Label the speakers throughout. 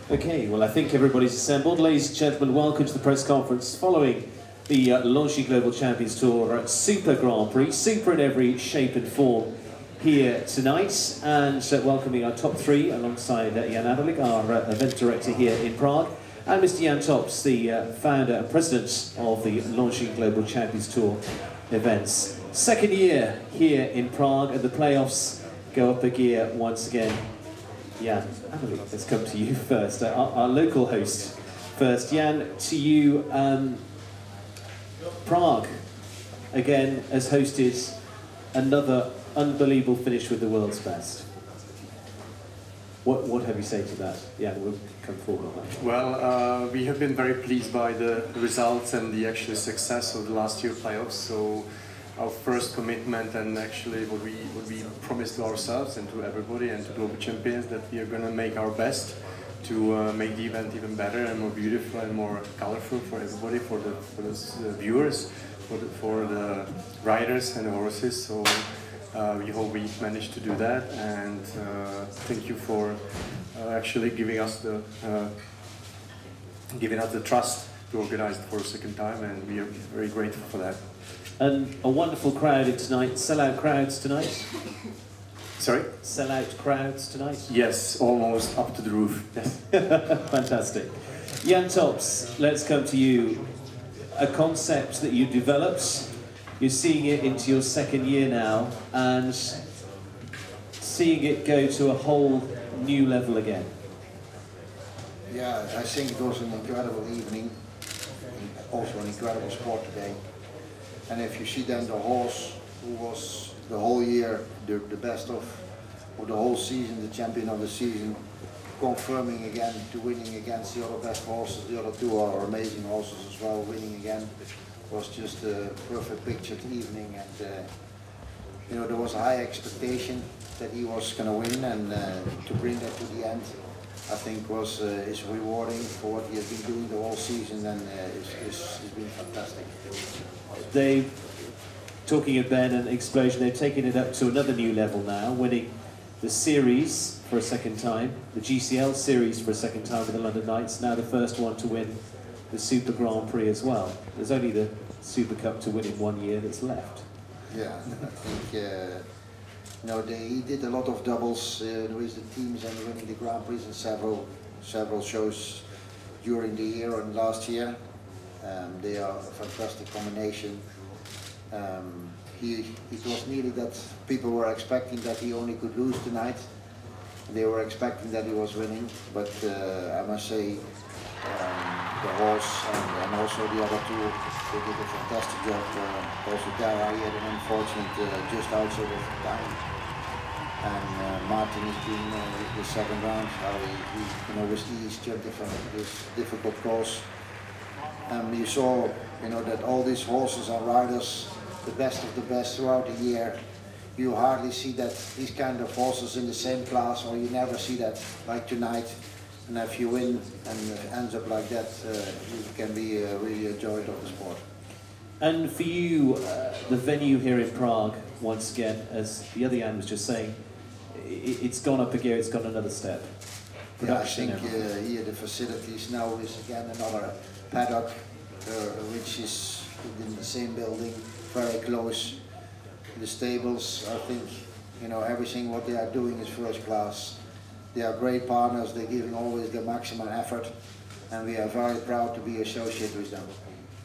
Speaker 1: Okay, well I think everybody's assembled. Ladies and gentlemen, welcome to the press conference following the Launching Global Champions Tour at Super Grand Prix. Super in every shape and form here tonight, and welcoming our top three alongside Jan Adelig, our event director here in Prague, and Mr. Jan Tops, the founder and president of the Launching Global Champions Tour events. Second year here in Prague, and the playoffs go up a gear once again. Jan, let's come to you first, our local host first. Jan, to you, Prague again has hosted another unbelievable finish with the world's best. What have you to say to that? Yeah, we'll come forward on that.
Speaker 2: Well, we have been very pleased by the results and the actual success of the last year playoffs. So our first commitment and actually what we promised to ourselves and to everybody and to global champions, that we are going to make our best to make the event even better and more beautiful and more colorful for everybody, for the viewers, for the riders and the horses. So we hope we managed to do that, and thank you for actually giving us the trust to organize it for a second time, and we are very grateful for that.
Speaker 1: And a wonderful crowd tonight, sell-out crowds tonight?
Speaker 2: Sorry?
Speaker 1: Sell-out crowds tonight?
Speaker 2: Yes, almost up to the roof. Yes.
Speaker 1: Fantastic. Jan Tops, let's come to you. A concept that you developed, you're seeing it into your second year now, and seeing it go to a whole new level again.
Speaker 3: Yeah, I think it was an incredible evening, also an incredible sport today. And if you see then the horse who was the whole year the best of the whole season, the champion of the season, confirming again to winning against the other best horses. The other two are amazing horses as well, winning again. Was just a perfect pictured evening, and you know, there was a high expectation that he was going to win, and to bring that to the end, I think is rewarding for what he has been doing the whole season, and it's been fantastic.
Speaker 1: Talking of Ben and Explosion, they've taken it up to another new level now, winning the series for a second time, the GCL series for a second time with the London Knights, now the first one to win the Super Grand Prix as well. There's only the Super Cup to win in 1 year that's left.
Speaker 3: Yeah, I think you know, he did a lot of doubles with the teams and winning the Grand Prix in several shows during the year and last year. They are a fantastic combination. It was nearly that people were expecting that he only could lose tonight. They were expecting that he was winning, but I must say the horse and also the other two, they did a fantastic job. Also Darragh, he had an unfortunate just outside of time. And Martin has been the second round, how he you know, with ease jumped from this difficult course. You saw, you know, that all these horses are riders, the best of the best throughout the year. You hardly see that these kind of horses in the same class, or you never see that like tonight. And if you win and it ends up like that, it can be really a joy of the sport.
Speaker 1: And for you, the venue here in Prague, once again, as the other Jan was just saying, it's gone up a gear, it's gone another step.
Speaker 3: Production, yeah, I think here the facilities now is again another paddock, which is in the same building, very close. The stables, I think, you know, everything what they are doing is first class. They are great partners, they're giving always the maximum effort, and we are very proud to be associated with them.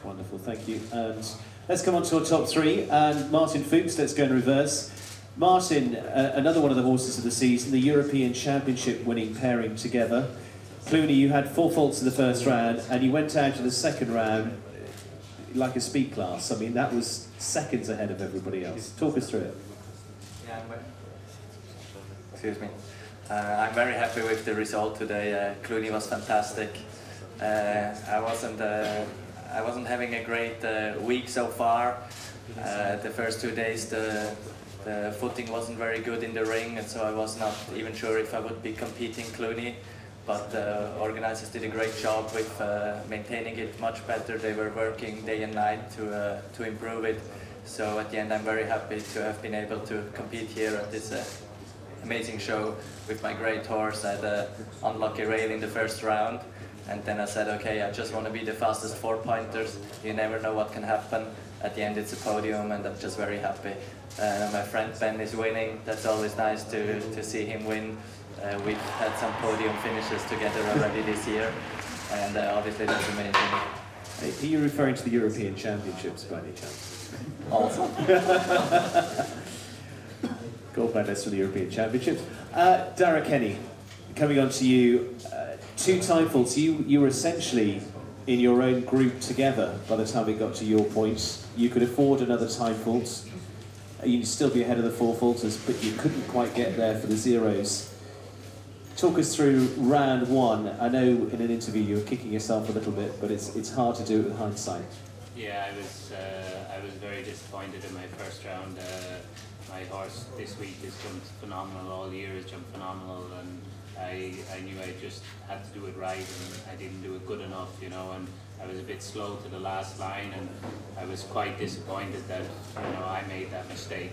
Speaker 1: Wonderful, thank you. And let's come on to our top three, and Martin Fuchs, let's go in reverse. Martin, another one of the horses of the season, the European Championship winning pairing together. Clooney, you had 4 faults in the first round, and you went out to the second round like a speed class. I mean, that was seconds ahead of everybody else. Talk us through it.
Speaker 4: Yeah, excuse me. I'm very happy with the result today. Clooney was fantastic. I wasn't having a great week so far. The first 2 days the footing wasn't very good in the ring, and so I was not even sure if I would be competing Clooney. But the organizers did a great job with maintaining it much better. They were working day and night to improve it. So at the end, I'm very happy to have been able to compete here at this amazing show with my great horse. I had an unlucky rail in the first round, and then I said, okay, I just want to be the fastest 4-pointers. You never know what can happen. At the end it's a podium, and I'm just very happy. My friend Ben is winning. That's always nice to see him win. We've had some podium finishes together already this year, and obviously that's amazing.
Speaker 1: Are you referring to the European Championships by any chance?
Speaker 4: Also.
Speaker 1: Gold medalist for the European Championships. Darragh Kenny, coming on to you, 2 time faults. You were essentially in your own group together by the time it got to your points. You could afford another time fault. You'd still be ahead of the 4 faulters, but you couldn't quite get there for the zeros. Talk us through round 1. I know in an interview you were kicking yourself a little bit, but it's hard to do it with hindsight.
Speaker 5: Yeah, I was very disappointed in my first round. My horse this week has jumped phenomenal, all year has jumped phenomenal, and I knew I just had to do it right, and I didn't do it good enough, you know, and I was a bit slow to the last line, and I was quite disappointed that, you know, I made that mistake.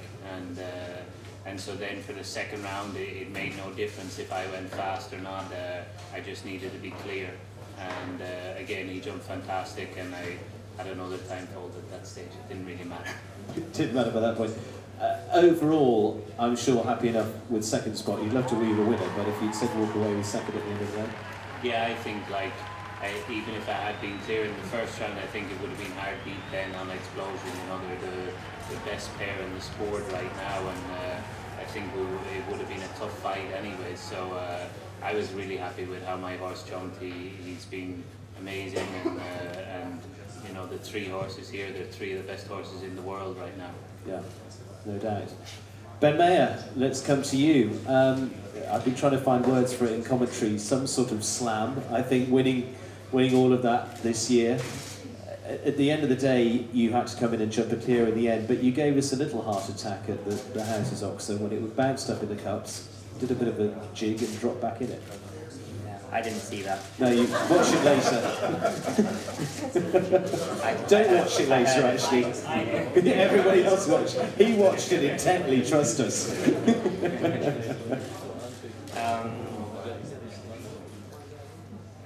Speaker 5: And so then for the second round, it made no difference if I went fast or not. I just needed to be clear. And again, he jumped fantastic, and I had another time fault at that stage. It didn't really matter.
Speaker 1: It didn't matter by that point. Overall, I'm sure happy enough with second spot. You'd love to be the winner, but if you'd said walk away with second at the end of the day?
Speaker 5: Yeah, I think like, even if I had been clear in the first round, I think it would have been hard beat then on Explosion. You know, they're the best pair in the sport right now, and I think it would have been a tough fight anyway. So I was really happy with how my horse jumped. He's been amazing, and you know, the 3 horses here, they're 3 of the best horses in the world right now.
Speaker 1: Yeah, no doubt. Ben Maher, let's come to you. I've been trying to find words for it in commentary. Some sort of slam. I think winning all of that this year. At the end of the day, you had to come in and jump a clear in the end, but you gave us a little heart attack at the Houses Oxen when it bounced up in the cups, did a bit of a jig and dropped back in it.
Speaker 6: Yeah, I didn't see that.
Speaker 1: No, you watch it later. Don't watch it later, actually. Everybody else watched. He watched it intently, trust us.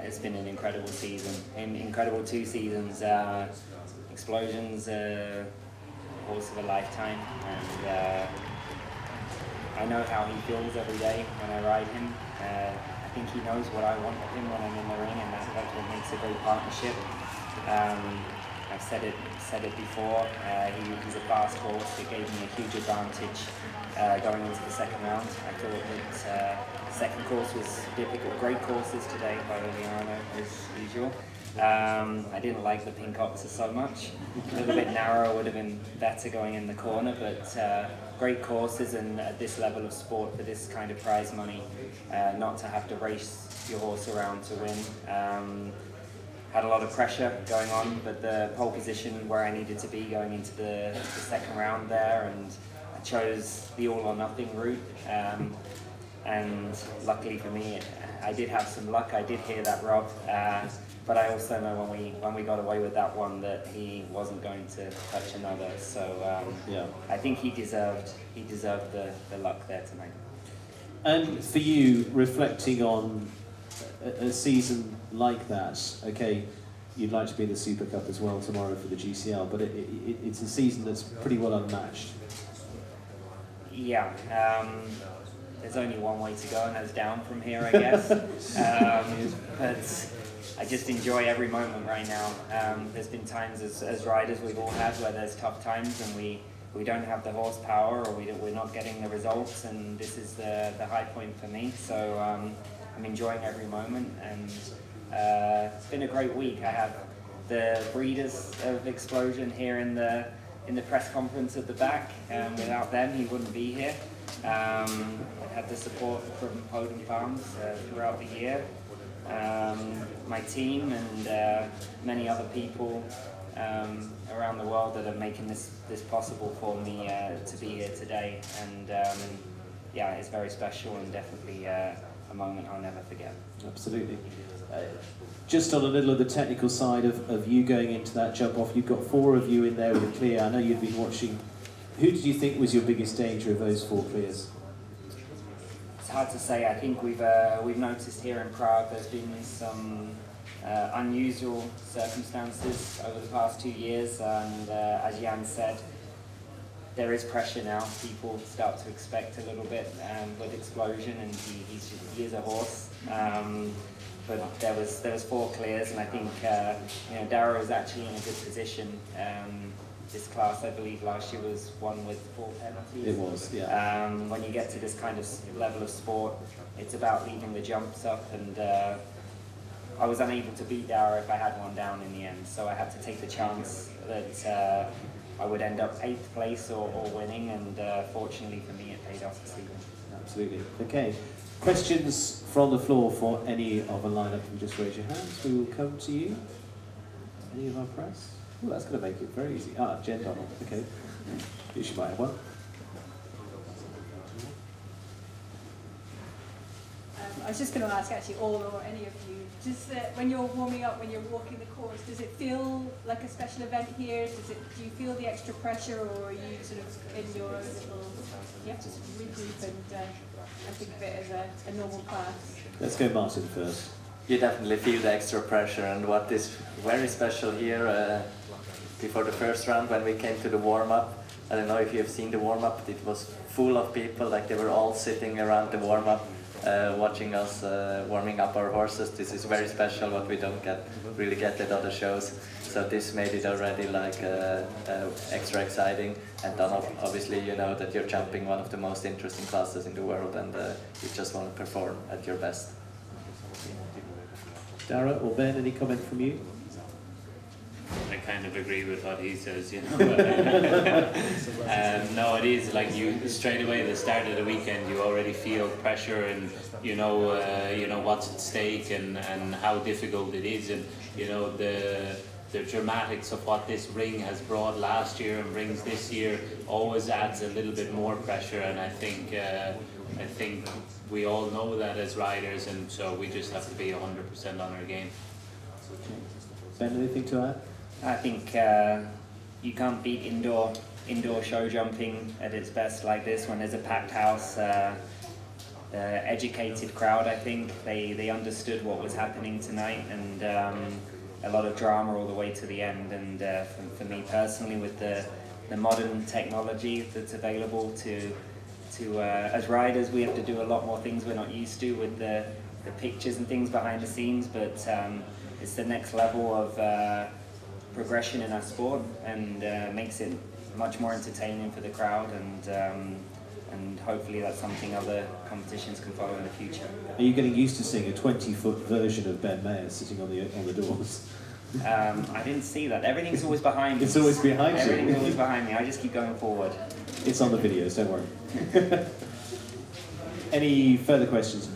Speaker 6: It's been an incredible season, incredible 2 seasons. Explosion's horse of a lifetime, and I know how he feels every day when I ride him. I think he knows what I want of him when I'm in the ring, and that's what makes a great partnership. I've said it before. He's a fast horse. It gave me a huge advantage going into the second round. I thought that second course was difficult. Great courses today by Liliana, as usual. I didn't like the pink oxer so much. A little bit narrow would have been better going in the corner, but great courses, and at this level of sport, for this kind of prize money, not to have to race your horse around to win. Had a lot of pressure going on, but the pole position where I needed to be going into the second round there, and I chose the all or nothing route. And luckily for me, I did have some luck. I did hear that rub, but I also know when we got away with that one that he wasn't going to touch another. So yeah, I think he deserved the luck there tonight.
Speaker 1: And for you, reflecting on a season like that, okay, you'd like to be in the Super Cup as well tomorrow for the GCL, but it's a season that's pretty well unmatched.
Speaker 6: Yeah. There's only one way to go, and that's down from here, I guess. But I just enjoy every moment right now. There's been times as riders we've all had where there's tough times and we don't have the horsepower, or we're not getting the results, and this is the high point for me. So I'm enjoying every moment, and it's been a great week. I have the breeders of Explosion here in the press conference at the back. Without them, he wouldn't be here. I had the support from Podium Farms throughout the year. My team and many other people around the world that are making this possible for me to be here today. And yeah, it's very special, and definitely a moment I'll never forget.
Speaker 1: Absolutely. Just on a little of the technical side of you going into that jump off, you've got 4 of you in there with a clear. I know you've been watching. Who did you think was your biggest danger of those 4 clears?
Speaker 6: hard to say. I think we've noticed here in Prague there's been some unusual circumstances over the past 2 years, and as Jan said, there is pressure now. People start to expect a little bit with Explosion, and he is a horse. But there was 4 clears, and I think Darragh was actually in a good position. This class, I believe, last year was won with 4 penalties.
Speaker 1: It was, yeah.
Speaker 6: When you get to this kind of level of sport, it's about leaving the jumps up, and I was unable to beat Darragh if I had one down in the end, so I had to take the chance that I would end up 8th place or winning, and fortunately for me, it paid off this evening.
Speaker 1: Absolutely. Okay. Questions from the floor for any of the lineup? You just raise your hands. We will come to you. Any of our press? Oh, that's going to make it very easy. Ah, Jen Donald. Okay. You should might have one.
Speaker 7: I was just going to ask actually all or any of you, just when you're warming up, when you're walking the course, does it feel like a special event here? Do you feel the extra pressure, or are you sort of in your little, you have to sort of regroup and think of it as a normal class?
Speaker 1: Let's go Martin first.
Speaker 4: You definitely feel the extra pressure, and what is very special here, before the first round when we came to the warm-up, I don't know if you have seen the warm-up, it was full of people, like they were all sitting around the warm-up, watching us warming up our horses. This is very special, what we don't really get at other shows. So this made it already like extra exciting. And then obviously you know that you're jumping one of the most interesting classes in the world, and you just want to perform at your best.
Speaker 1: Darragh or Ben, any comment from you?
Speaker 5: I kind of agree with what he says, you know. No, it is like you straight away at the start of the weekend you already feel pressure, and you know what's at stake and how difficult it is, and you know the dramatics of what this ring has brought last year and brings this year always adds a little bit more pressure, and I think we all know that as riders, and so we just have to be 100% on our game.
Speaker 1: Ben, anything to add?
Speaker 6: I think you can't beat indoor show jumping at its best like this when there's a packed house. Educated crowd, I think. They understood what was happening tonight, and a lot of drama all the way to the end. And for me personally, with the modern technology that's available to as riders, we have to do a lot more things we're not used to with the pictures and things behind the scenes, but it's the next level of progression in our sport, and makes it much more entertaining for the crowd, and hopefully that's something other competitions can follow in the future.
Speaker 1: Are you getting used to seeing a 20-foot version of Ben Maher sitting on the doors?
Speaker 6: I didn't see that. Everything's always behind me.
Speaker 1: It's always behind you.
Speaker 6: Everything's always behind me. I just keep going forward.
Speaker 1: It's on the videos, don't worry. Any further questions?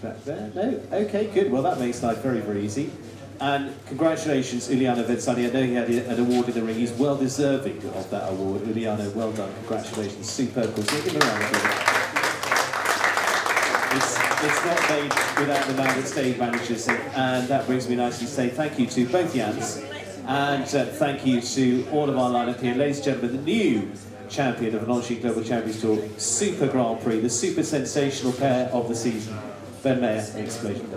Speaker 1: Back there? No? Okay, good. Well, that makes life very, very easy. And congratulations, Uliano Vensani. I know he had an award in the ring. He's well deserving of that award. Uliano, well done. Congratulations. Superb. So give him a round of applause. It's not made without the man that stage managers. And that brings me nicely to say thank you to both Jans. And thank you to all of our lineup here. Ladies and gentlemen, the new champion of the Launching Global Champions Tour, Super Grand Prix, the super sensational pair of the season, Ben Maher and Explosion.